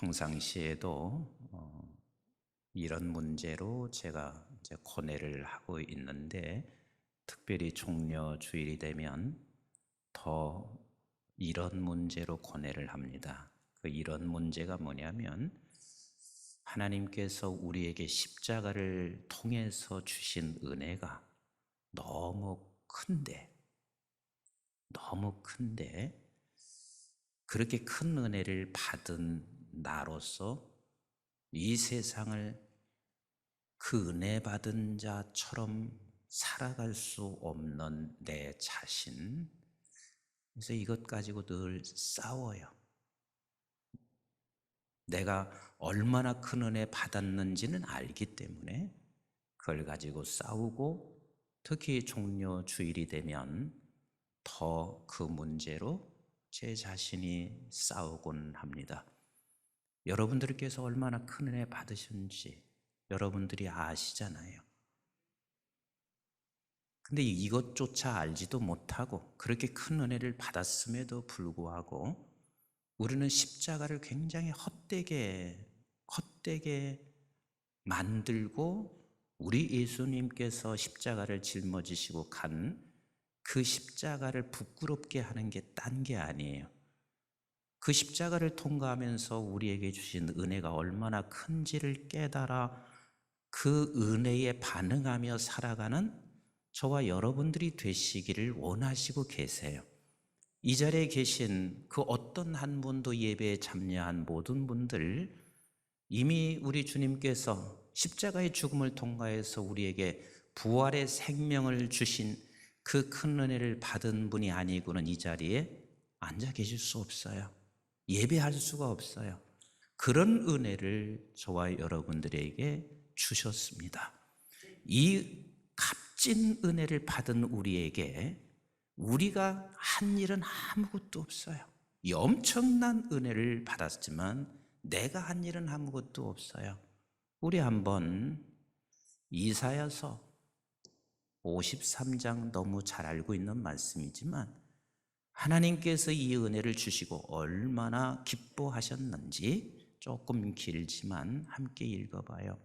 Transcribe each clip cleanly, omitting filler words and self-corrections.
평상시에도 이런 문제로 제가 이제 고뇌를 하고 있는데, 특별히 종려 주일이 되면 더 이런 문제로 고뇌를 합니다. 이런 문제가 뭐냐면, 하나님께서 우리에게 십자가를 통해서 주신 은혜가 너무 큰데 그렇게 큰 은혜를 받은 나로서 이 세상을 그 은혜 받은 자처럼 살아갈 수 없는 내 자신, 그래서 이것 가지고 늘 싸워요. 내가 얼마나 큰 은혜 받았는지는 알기 때문에 그걸 가지고 싸우고, 특히 종려 주일이 되면 더 그 문제로 제 자신이 싸우곤 합니다. 여러분들께서 얼마나 큰 은혜 받으셨는지 여러분들이 아시잖아요. 근데 이것조차 알지도 못하고 그렇게 큰 은혜를 받았음에도 불구하고 우리는 십자가를 굉장히 헛되게 만들고, 우리 예수님께서 십자가를 짊어지시고 간 그 십자가를 부끄럽게 하는 게 딴 게 아니에요. 그 십자가를 통과하면서 우리에게 주신 은혜가 얼마나 큰지를 깨달아 그 은혜에 반응하며 살아가는 저와 여러분들이 되시기를 원하시고 계세요. 이 자리에 계신 그 어떤 한 분도 예배에 참여한 모든 분들, 이미 우리 주님께서 십자가의 죽음을 통과해서 우리에게 부활의 생명을 주신 그 큰 은혜를 받은 분이 아니고는 이 자리에 앉아 계실 수 없어요. 예배할 수가 없어요. 그런 은혜를 저와 여러분들에게 주셨습니다. 이 값진 은혜를 받은 우리에게 우리가 한 일은 아무것도 없어요. 이 엄청난 은혜를 받았지만 내가 한 일은 아무것도 없어요. 우리 한번 이사야서 53장 너무 잘 알고 있는 말씀이지만, 하나님께서 이 은혜를 주시고 얼마나 기뻐하셨는지 조금 길지만 함께 읽어봐요.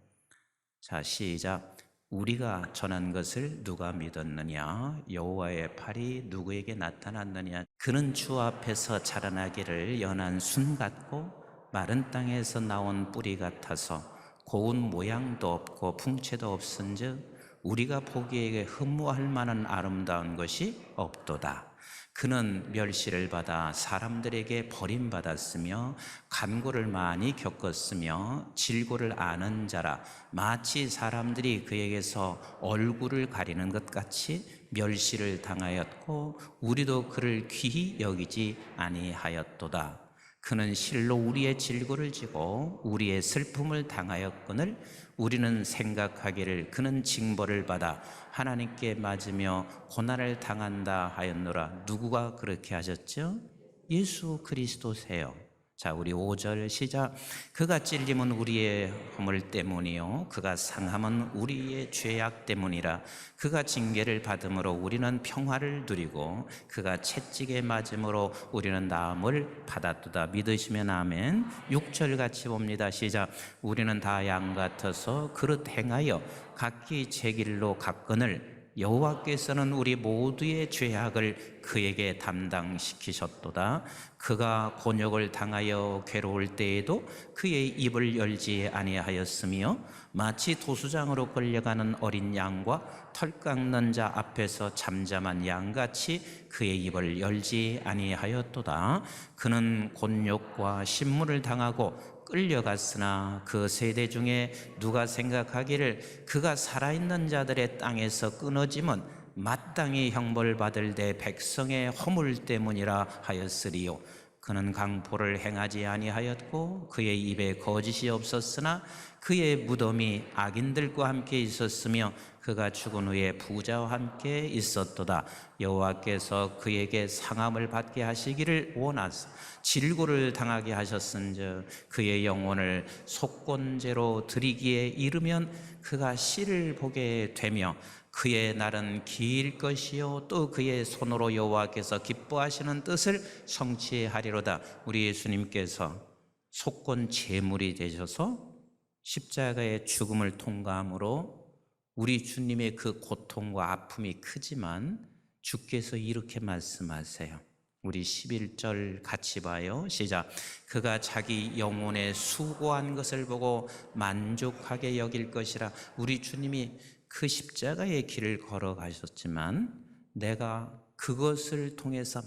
자, 시작. 우리가 전한 것을 누가 믿었느냐? 여호와의 팔이 누구에게 나타났느냐? 그는 주 앞에서 자라나기를 연한 순 같고 마른 땅에서 나온 뿌리 같아서 고운 모양도 없고 풍채도 없은즉 우리가 보기에 흠모할 만한 아름다운 것이 없도다. 그는 멸시를 받아 사람들에게 버림받았으며 간고를 많이 겪었으며 질고를 아는 자라. 마치 사람들이 그에게서 얼굴을 가리는 것 같이 멸시를 당하였고 우리도 그를 귀히 여기지 아니하였도다. 그는 실로 우리의 질고를 지고 우리의 슬픔을 당하였거늘 우리는 생각하기를 그는 징벌을 받아 하나님께 맞으며 고난을 당한다 하였노라. 누구가 그렇게 하셨죠? 예수 그리스도세요. 자, 우리 5절 시작. 그가 찔림은 우리의 허물 때문이요 그가 상함은 우리의 죄악 때문이라. 그가 징계를 받음으로 우리는 평화를 누리고 그가 채찍에 맞음으로 우리는 나음을 받았도다. 믿으시면 아멘. 6절 같이 봅니다. 시작. 우리는 다 양 같아서 그릇 행하여 각기 제 길로 갔거늘 여호와께서는 우리 모두의 죄악을 그에게 담당시키셨도다. 그가 곤욕을 당하여 괴로울 때에도 그의 입을 열지 아니하였으며 마치 도수장으로 끌려가는 어린 양과 털 깎는 자 앞에서 잠잠한 양같이 그의 입을 열지 아니하였도다. 그는 곤욕과 신문을 당하고 끌려갔으나 그 세대 중에 누가 생각하기를 그가 살아있는 자들의 땅에서 끊어짐은 마땅히 형벌 받을 내 백성의 허물 때문이라 하였으리요. 그는 강포를 행하지 아니하였고 그의 입에 거짓이 없었으나 그의 무덤이 악인들과 함께 있었으며 그가 죽은 후에 부자와 함께 있었도다. 여호와께서 그에게 상함을 받게 하시기를 원하사 질고를 당하게 하셨은즉 그의 영혼을 속건제로 드리기에 이르면 그가 씨를 보게 되며 그의 날은 길 것이요 또 그의 손으로 여호와께서 기뻐하시는 뜻을 성취하리로다. 우리 예수님께서 속건 제물이 되셔서 십자가의 죽음을 통과함으로 우리 주님의 그 고통과 아픔이 크지만 주께서 이렇게 말씀하세요. 우리 11절 같이 봐요. 시작. 그가 자기 영혼에 수고한 것을 보고 만족하게 여길 것이라. 우리 주님이 그 십자가의 길을 걸어가셨지만 내가 그것을 통해서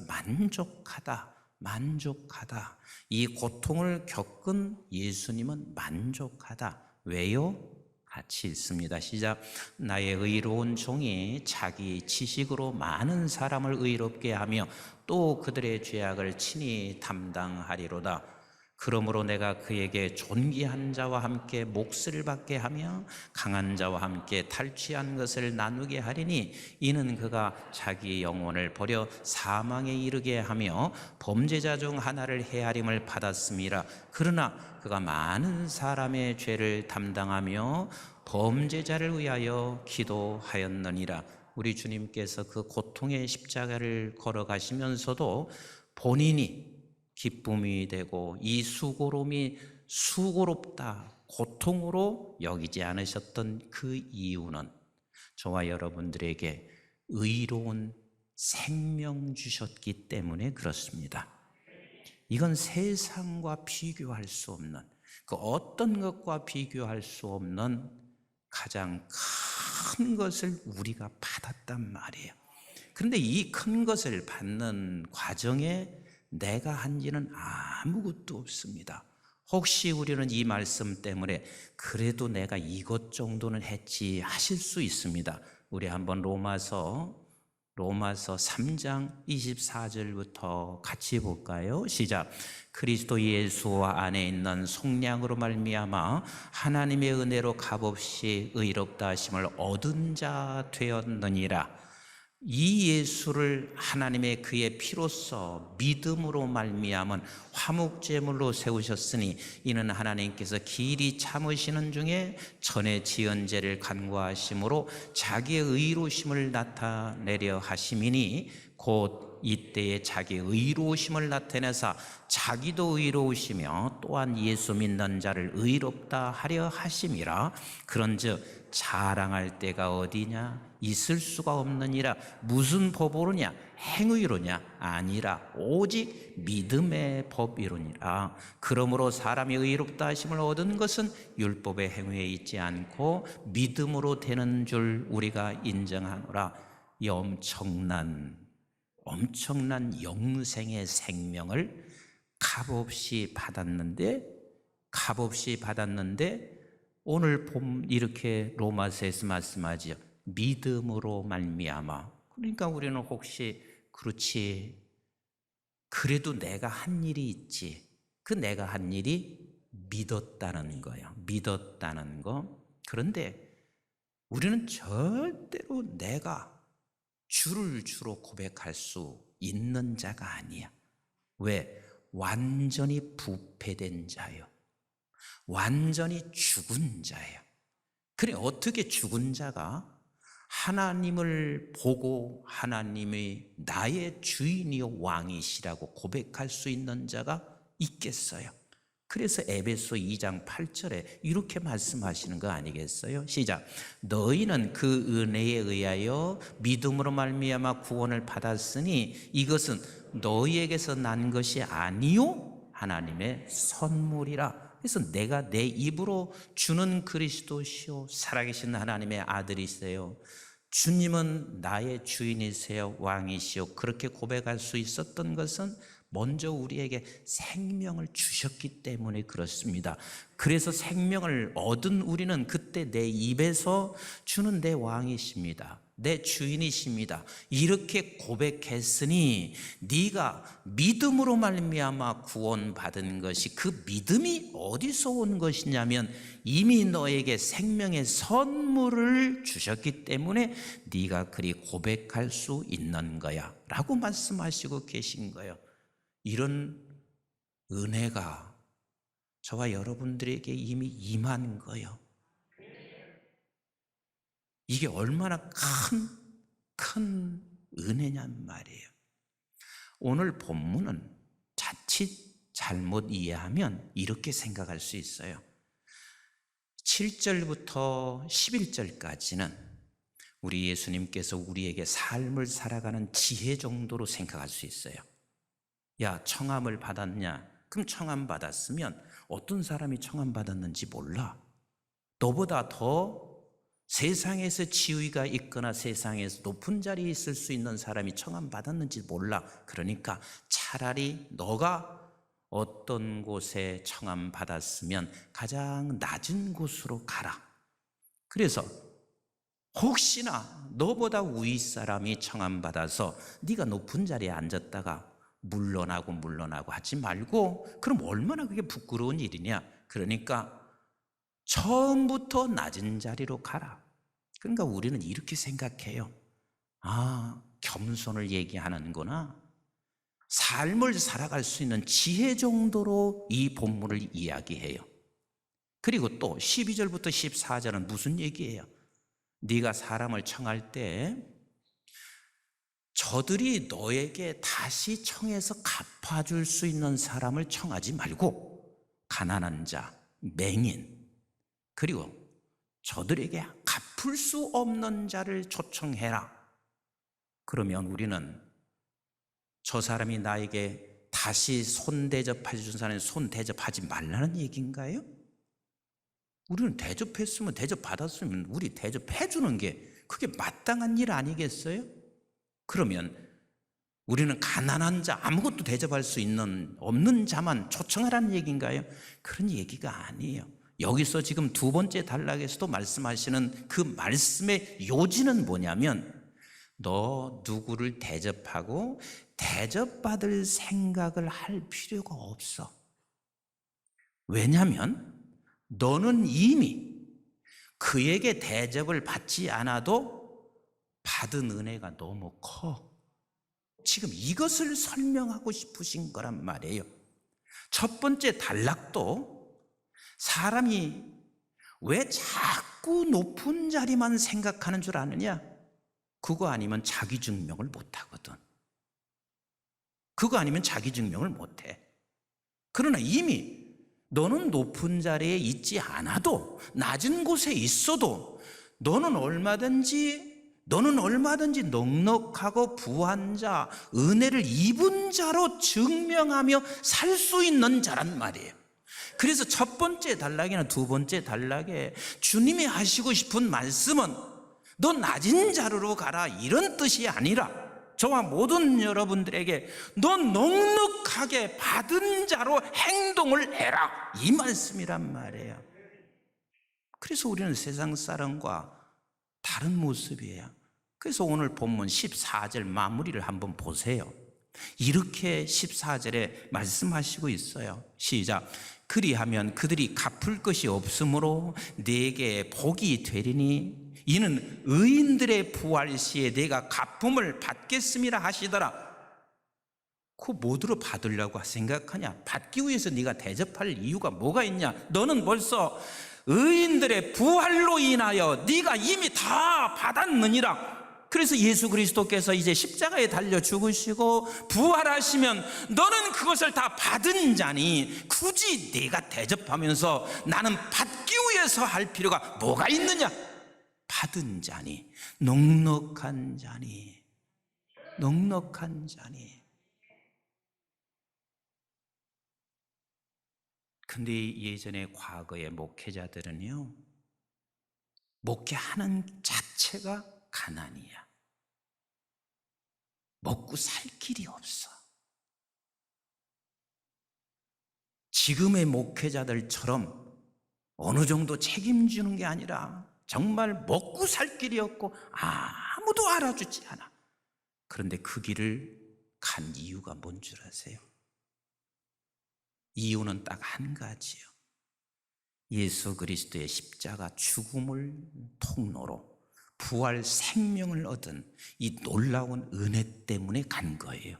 만족하다. 이 고통을 겪은 예수님은 만족하다. 왜요? 같이 읽습니다. 시작. 나의 의로운 종이 자기 지식으로 많은 사람을 의롭게 하며 또 그들의 죄악을 친히 담당하리로다. 그러므로 내가 그에게 존귀한 자와 함께 몫을 받게 하며 강한 자와 함께 탈취한 것을 나누게 하리니 이는 그가 자기 영혼을 버려 사망에 이르게 하며 범죄자 중 하나를 헤아림을 받았음이라. 그러나 그가 많은 사람의 죄를 담당하며 범죄자를 위하여 기도하였느니라. 우리 주님께서 그 고통의 십자가를 걸어가시면서도 본인이 기쁨이 되고 이 수고로움이 수고롭다, 고통으로 여기지 않으셨던 그 이유는 저와 여러분들에게 의로운 생명 주셨기 때문에 그렇습니다. 이건 세상과 비교할 수 없는, 그 어떤 것과 비교할 수 없는 가장 큰 것을 우리가 받았단 말이에요. 그런데 이 큰 것을 받는 과정에 내가 한 일은 아무것도 없습니다. 혹시 우리는 이 말씀 때문에 그래도 내가 이것 정도는 했지 하실 수 있습니다. 우리 한번 로마서 3장 24절부터 같이 볼까요? 시작. 그리스도 예수 안에 있는 속량으로 말미암아 하나님의 은혜로 값없이 의롭다 하심을 얻은 자 되었느니라. 이 예수를 하나님의 그의 피로써 믿음으로 말미암은 화목제물로 세우셨으니 이는 하나님께서 길이 참으시는 중에 전에 지은 죄를 간구하심으로 자기의 의로우심을 나타내려 하심이니 곧 이때에 자기 의로우심을 나타내사 자기도 의로우시며 또한 예수 믿는 자를 의롭다 하려 하심이라. 그런즉 자랑할 때가 어디냐? 있을 수가 없느니라. 무슨 법으로냐? 행위로냐? 아니라 오직 믿음의 법이로니라. 그러므로 사람이 의롭다 하심을 얻은 것은 율법의 행위에 있지 않고 믿음으로 되는 줄 우리가 인정하노라. 이 엄청난 영생의 생명을 값없이 받았는데 오늘 이렇게 로마서에서 말씀하죠. 믿음으로 말미암아. 그러니까 우리는 혹시 그렇지, 그래도 내가 한 일이 있지. 그 내가 한 일이 믿었다는 거예요. 믿었다는 거. 그런데 우리는 절대로 내가 주를 주로 고백할 수 있는 자가 아니야. 왜? 완전히 부패된 자요. 완전히 죽은 자예요. 그래, 어떻게 죽은 자가 하나님을 보고 하나님이 나의 주인이요 왕이시라고 고백할 수 있는 자가 있겠어요? 그래서 에베소 2장 8절에 이렇게 말씀하시는 거 아니겠어요? 시작. 너희는 그 은혜에 의하여 믿음으로 말미암아 구원을 받았으니 이것은 너희에게서 난 것이 아니요 하나님의 선물이라. 그래서 내가 내 입으로 주는 그리스도시요 살아계신 하나님의 아들이세요, 주님은 나의 주인이세요, 왕이시요, 그렇게 고백할 수 있었던 것은 먼저 우리에게 생명을 주셨기 때문에 그렇습니다. 그래서 생명을 얻은 우리는 그때 내 입에서 주는 내 왕이십니다, 내 주인이십니다, 이렇게 고백했으니 네가 믿음으로 말미암아 구원받은 것이, 그 믿음이 어디서 온 것이냐면 이미 너에게 생명의 선물을 주셨기 때문에 네가 그리 고백할 수 있는 거야 라고 말씀하시고 계신 거예요. 이런 은혜가 저와 여러분들에게 이미 임한 거예요. 이게 얼마나 큰 은혜냔 말이에요. 오늘 본문은 자칫 잘못 이해하면 이렇게 생각할 수 있어요. 7절부터 11절까지는 우리 예수님께서 우리에게 삶을 살아가는 지혜 정도로 생각할 수 있어요. 야, 청함을 받았냐? 그럼 청함 받았으면 어떤 사람이 청함 받았는지 몰라. 너보다 더 세상에서 지위가 있거나 세상에서 높은 자리에 있을 수 있는 사람이 청함 받았는지 몰라. 그러니까 차라리 너가 어떤 곳에 청함 받았으면 가장 낮은 곳으로 가라. 그래서 혹시나 너보다 위 사람이 청함 받아서 네가 높은 자리에 앉았다가 물러나고 하지 말고, 그럼 얼마나 그게 부끄러운 일이냐. 그러니까 처음부터 낮은 자리로 가라. 그러니까 우리는 이렇게 생각해요. 아, 겸손을 얘기하는구나. 삶을 살아갈 수 있는 지혜 정도로 이 본문을 이야기해요. 그리고 또 12절부터 14절은 무슨 얘기예요? 네가 사람을 청할 때 저들이 너에게 다시 청해서 갚아줄 수 있는 사람을 청하지 말고 가난한 자, 맹인, 그리고 저들에게 갚을 수 없는 자를 초청해라. 그러면 우리는 저 사람이 나에게 다시 손 대접해 준 사람이 손 대접하지 말라는 얘기인가요? 우리는 대접했으면, 대접받았으면 우리 대접해 주는 게 그게 마땅한 일 아니겠어요? 그러면 우리는 가난한 자, 아무것도 대접할 수 없는 자만 초청하라는 얘기인가요? 그런 얘기가 아니에요. 여기서 지금 두 번째 단락에서도 말씀하시는 그 말씀의 요지는 뭐냐면, 너 누구를 대접하고 대접받을 생각을 할 필요가 없어. 왜냐하면 너는 이미 그에게 대접을 받지 않아도 받은 은혜가 너무 커. 지금 이것을 설명하고 싶으신 거란 말이에요. 첫 번째 단락도 사람이 왜 자꾸 높은 자리만 생각하는 줄 아느냐? 그거 아니면 자기 증명을 못하거든. 그거 아니면 자기 증명을 못해. 그러나 이미 너는 높은 자리에 있지 않아도, 낮은 곳에 있어도 너는 얼마든지 넉넉하고 부한 자, 은혜를 입은 자로 증명하며 살 수 있는 자란 말이에요. 그래서 첫 번째 단락이나 두 번째 단락에 주님이 하시고 싶은 말씀은 너 낮은 자리로 가라, 이런 뜻이 아니라 저와 모든 여러분들에게 너 넉넉하게 받은 자로 행동을 해라, 이 말씀이란 말이에요. 그래서 우리는 세상 사람과 다른 모습이에요. 그래서 오늘 본문 14절 마무리를 한번 보세요. 이렇게 14절에 말씀하시고 있어요. 시작. 그리하면 그들이 갚을 것이 없으므로 내게 복이 되리니 이는 의인들의 부활 시에 내가 갚음을 받겠음이라 하시더라. 그거 뭐들어 받으려고 생각하냐? 받기 위해서 네가 대접할 이유가 뭐가 있냐? 너는 벌써 의인들의 부활로 인하여 네가 이미 다 받았느니라. 그래서 예수 그리스도께서 이제 십자가에 달려 죽으시고 부활하시면 너는 그것을 다 받은 자니 굳이 네가 대접하면서 나는 받기 위해서 할 필요가 뭐가 있느냐? 받은 자니, 넉넉한 자니. 근데 예전에 과거의 목회자들은요, 목회하는 자체가 가난이야. 먹고 살 길이 없어. 지금의 목회자들처럼 어느 정도 책임지는 게 아니라 정말 먹고 살 길이 없고 아무도 알아주지 않아. 그런데 그 길을 간 이유가 뭔 줄 아세요? 이유는 딱 한 가지요. 예수 그리스도의 십자가 죽음을 통로로 부활 생명을 얻은 이 놀라운 은혜 때문에 간 거예요.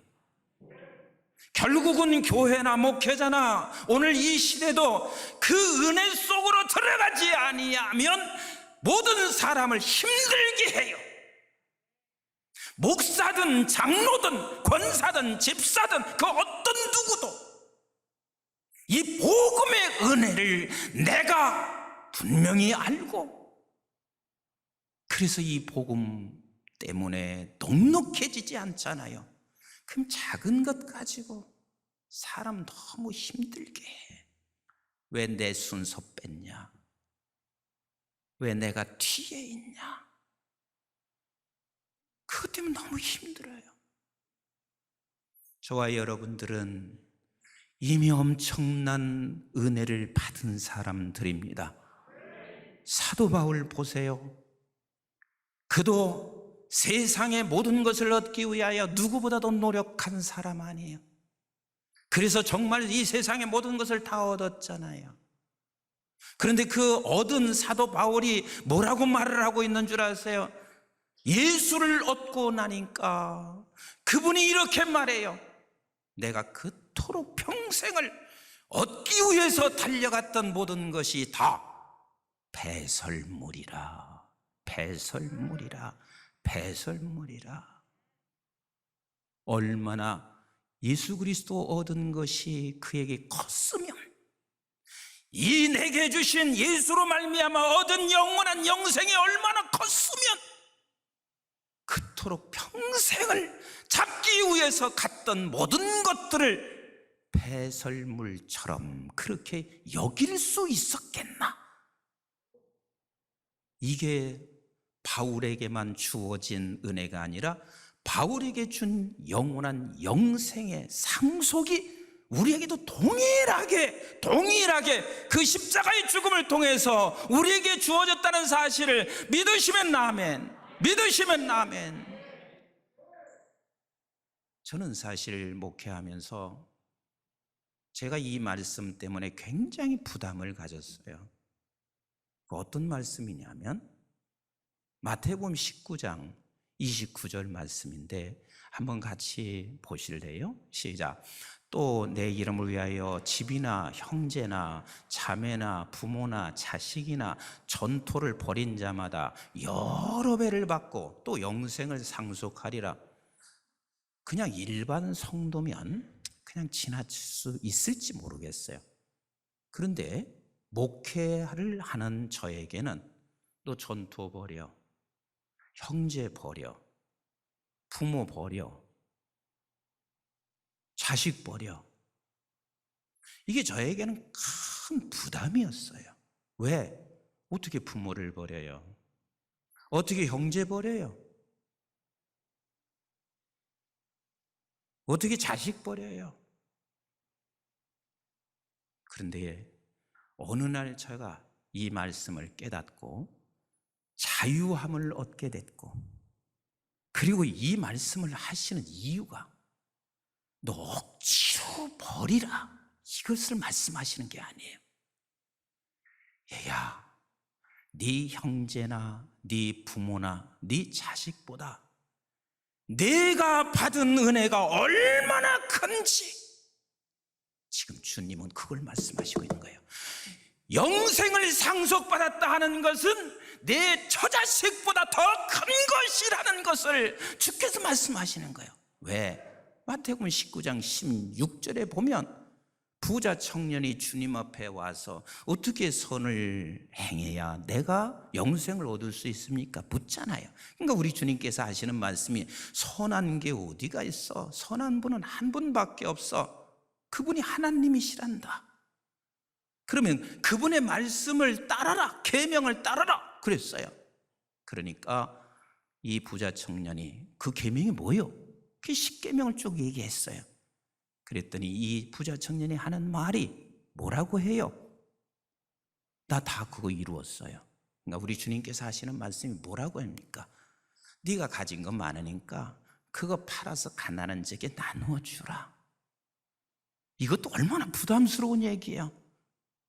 결국은 교회나 목회자나 오늘 이 시대도 그 은혜 속으로 들어가지 아니하면 모든 사람을 힘들게 해요. 목사든 장로든 권사든 집사든 그 어떤 누구도 이 복음의 은혜를 내가 분명히 알고, 그래서 이 복음 때문에 녹록해지지 않잖아요. 그럼 작은 것 가지고 사람 너무 힘들게 해. 왜 내 순서 뺐냐? 왜 내가 뒤에 있냐? 그것 때문에 너무 힘들어요. 저와 여러분들은 이미 엄청난 은혜를 받은 사람들입니다. 사도 바울 보세요. 그도 세상의 모든 것을 얻기 위하여 누구보다도 노력한 사람 아니에요. 그래서 정말 이 세상의 모든 것을 다 얻었잖아요. 그런데 그 얻은 사도 바울이 뭐라고 말을 하고 있는 줄 아세요? 예수를 얻고 나니까 그분이 이렇게 말해요. 내가 그토록 평생을 얻기 위해서 달려갔던 모든 것이 다 배설물이라, 배설물이라, 배설물이라. 얼마나 예수 그리스도 얻은 것이 그에게 컸으면, 이 내게 주신 예수로 말미암아 얻은 영원한 영생이 얼마나 컸으면 그토록 평생을 잡기 위해서 갔던 모든 것들을 배설물처럼 그렇게 여길 수 있었겠나? 이게 바울에게만 주어진 은혜가 아니라 바울에게 준 영원한 영생의 상속이 우리에게도 동일하게 그 십자가의 죽음을 통해서 우리에게 주어졌다는 사실을 믿으시면 아멘, 믿으시면 아멘. 저는 사실 목회하면서 제가 이 말씀 때문에 굉장히 부담을 가졌어요. 어떤 말씀이냐면 마태복음 19장 29절 말씀인데 한번 같이 보실래요? 시작. 또 내 이름을 위하여 집이나 형제나 자매나 부모나 자식이나 전토를 벌인 자마다 여러 배를 받고 또 영생을 상속하리라. 그냥 일반 성도면 그냥 지나칠 수 있을지 모르겠어요. 그런데 목회를 하는 저에게는 너 전투 버려, 형제 버려, 부모 버려, 자식 버려. 이게 저에게는 큰 부담이었어요. 왜? 어떻게 부모를 버려요? 어떻게 형제 버려요? 어떻게 자식 버려요? 그런데 어느 날 제가 이 말씀을 깨닫고 자유함을 얻게 됐고, 그리고 이 말씀을 하시는 이유가 너 억지로 버리라, 이것을 말씀하시는 게 아니에요. 얘야, 네 형제나 네 부모나 네 자식보다 내가 받은 은혜가 얼마나 큰지 지금 주님은 그걸 말씀하시고 있는 거예요. 영생을 상속받았다 하는 것은 내 처자식보다 더 큰 것이라는 것을 주께서 말씀하시는 거예요. 왜? 마태복음 19장 16절에 보면 부자 청년이 주님 앞에 와서 어떻게 선을 행해야 내가 영생을 얻을 수 있습니까? 묻잖아요. 그러니까 우리 주님께서 하시는 말씀이 선한 게 어디가 있어? 선한 분은 한 분밖에 없어. 그분이 하나님이시란다. 그러면 그분의 말씀을 따라라, 계명을 따라라 그랬어요. 그러니까 이 부자 청년이 그 계명이 뭐예요? 그 10계명을 쭉 얘기했어요. 그랬더니 이 부자 청년이 하는 말이 뭐라고 해요? 나 다 그거 이루었어요. 그러니까 우리 주님께서 하시는 말씀이 뭐라고 합니까? 네가 가진 거 많으니까 그거 팔아서 가난한 자에게 나누어 주라. 이것도 얼마나 부담스러운 얘기예요.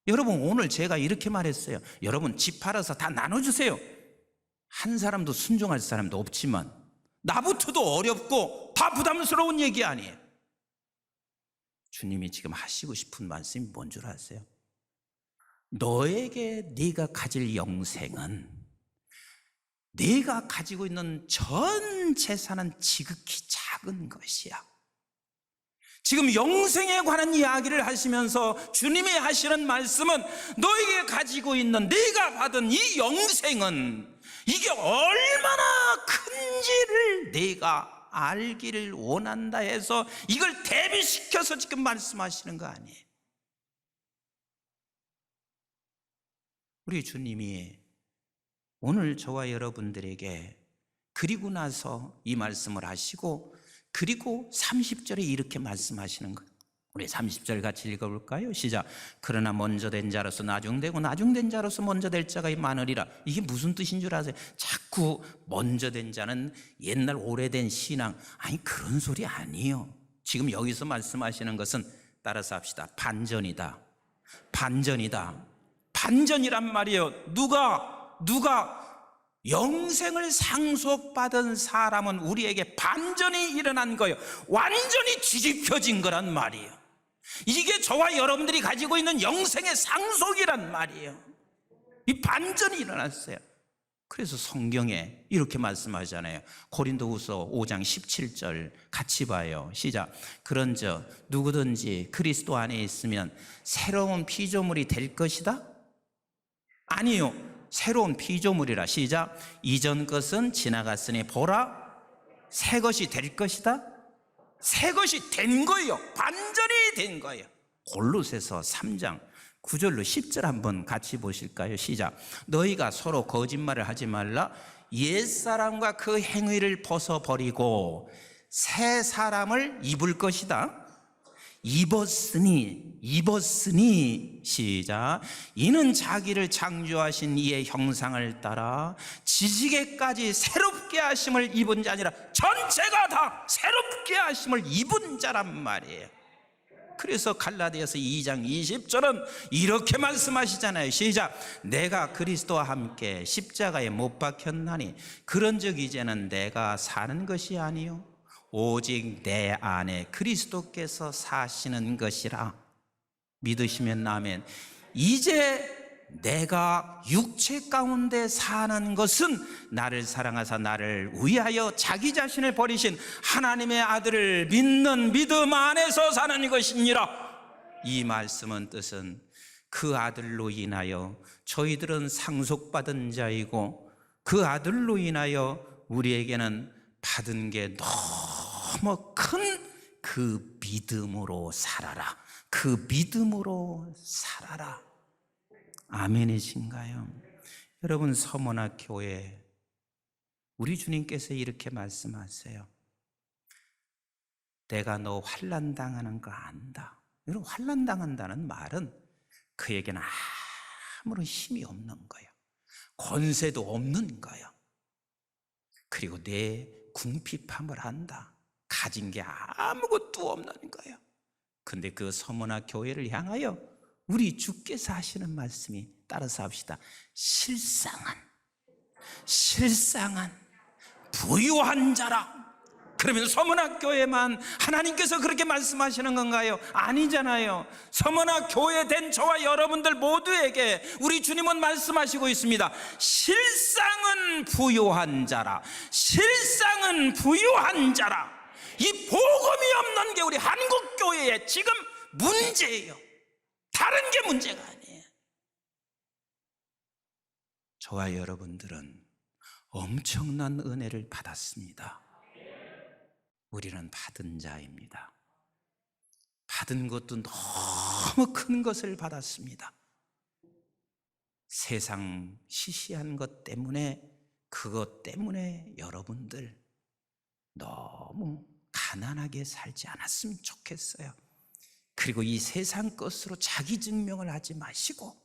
여러분, 오늘 제가 이렇게 말했어요. 여러분, 집 팔아서 다 나눠주세요. 한 사람도 순종할 사람도 없지만 나부터도 어렵고 다 부담스러운 얘기 아니에요. 주님이 지금 하시고 싶은 말씀이 뭔 줄 아세요? 너에게 네가 가질 영생은 네가 가지고 있는 전 재산은 지극히 작은 것이야. 지금 영생에 관한 이야기를 하시면서 주님이 하시는 말씀은 너에게 가지고 있는 네가 받은 이 영생은 이게 얼마나 큰지를 네가 알기를 원한다 해서 이걸 대비시켜서 지금 말씀하시는 거 아니에요. 우리 주님이 오늘 저와 여러분들에게 그리고 나서 이 말씀을 하시고 그리고 30절에 이렇게 말씀하시는 거예요. 우리 30절 같이 읽어볼까요? 시작. 그러나 먼저 된 자로서 나중되고 나중된 자로서 먼저 될 자가 많으리라. 이게 무슨 뜻인 줄 아세요? 자꾸 먼저 된 자는 옛날 오래된 신앙, 아니 그런 소리 아니에요. 지금 여기서 말씀하시는 것은 따라서 합시다. 반전이다. 반전이다. 반전이란 말이에요. 누가 영생을 상속받은 사람은 우리에게 반전이 일어난 거예요. 완전히 뒤집혀진 거란 말이에요. 이게 저와 여러분들이 가지고 있는 영생의 상속이란 말이에요. 이 반전이 일어났어요. 그래서 성경에 이렇게 말씀하잖아요. 고린도후서 5장 17절 같이 봐요. 시작. 그런즉 누구든지 그리스도 안에 있으면 새로운 피조물이 될 것이다? 아니요. 새로운 피조물이라. 시작. 이전 것은 지나갔으니 보라 새 것이 될 것이다. 새 것이 된 거예요. 반전이 된 거예요. 골로새서 3장 9절로 10절 한번 같이 보실까요? 시작. 너희가 서로 거짓말을 하지 말라. 옛사람과 그 행위를 벗어버리고 새 사람을 입을 것이다. 입었으니 시작. 이는 자기를 창조하신 이의 형상을 따라 지지개까지 새롭게 하심을 입은 자 아니라 전체가 다 새롭게 하심을 입은 자란 말이에요. 그래서 갈라디아서 2장 20절은 이렇게 말씀하시잖아요. 시작. 내가 그리스도와 함께 십자가에 못 박혔나니 그런즉 이제는 내가 사는 것이 아니요 오직 내 안에 그리스도께서 사시는 것이라. 믿으시면 아멘. 이제 내가 육체 가운데 사는 것은 나를 사랑하사 나를 위하여 자기 자신을 버리신 하나님의 아들을 믿는 믿음 안에서 사는 것이니라. 이 말씀은 뜻은 그 아들로 인하여 저희들은 상속받은 자이고 그 아들로 인하여 우리에게는 받은 게 너무 큰 그 믿음으로 살아라. 그 믿음으로 살아라. 아멘이신가요? 여러분, 서머나 교회 우리 주님께서 이렇게 말씀하세요. 내가 너 환난 당하는 거 안다. 여러분, 환난 당한다는 말은 그에게는 아무런 힘이 없는 거예요. 권세도 없는 거예요. 그리고 내 궁핍함을 한다. 가진 게 아무것도 없는 거예요. 근데 그 서머나 교회를 향하여 우리 주께서 하시는 말씀이 따라서 합시다. 실상한 부유한 자라. 그러면 서머나 교회만 하나님께서 그렇게 말씀하시는 건가요? 아니잖아요. 서머나 교회 된 저와 여러분들 모두에게 우리 주님은 말씀하시고 있습니다. 실상은 부유한 자라. 실상은 부유한 자라. 이 복음이 없는 게 우리 한국 교회의 지금 문제예요. 다른 게 문제가 아니에요. 저와 여러분들은 엄청난 은혜를 받았습니다. 우리는 받은 자입니다. 받은 것도 너무 큰 것을 받았습니다. 세상 시시한 것 때문에, 그것 때문에 여러분들 너무 가난하게 살지 않았으면 좋겠어요. 그리고 이 세상 것으로 자기 증명을 하지 마시고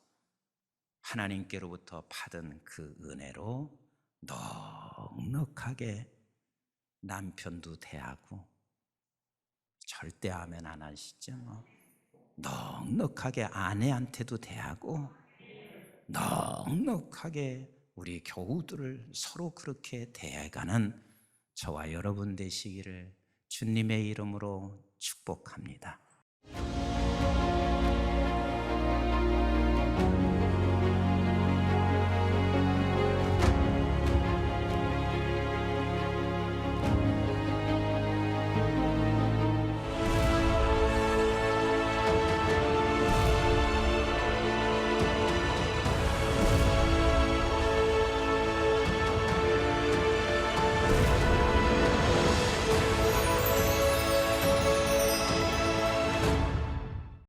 하나님께로부터 받은 그 은혜로 넉넉하게 남편도 대하고, 절대 아멘 안 하시죠? 넉넉하게 아내한테도 대하고, 넉넉하게 우리 교우들을 서로 그렇게 대해가는 저와 여러분 되시기를 주님의 이름으로 축복합니다.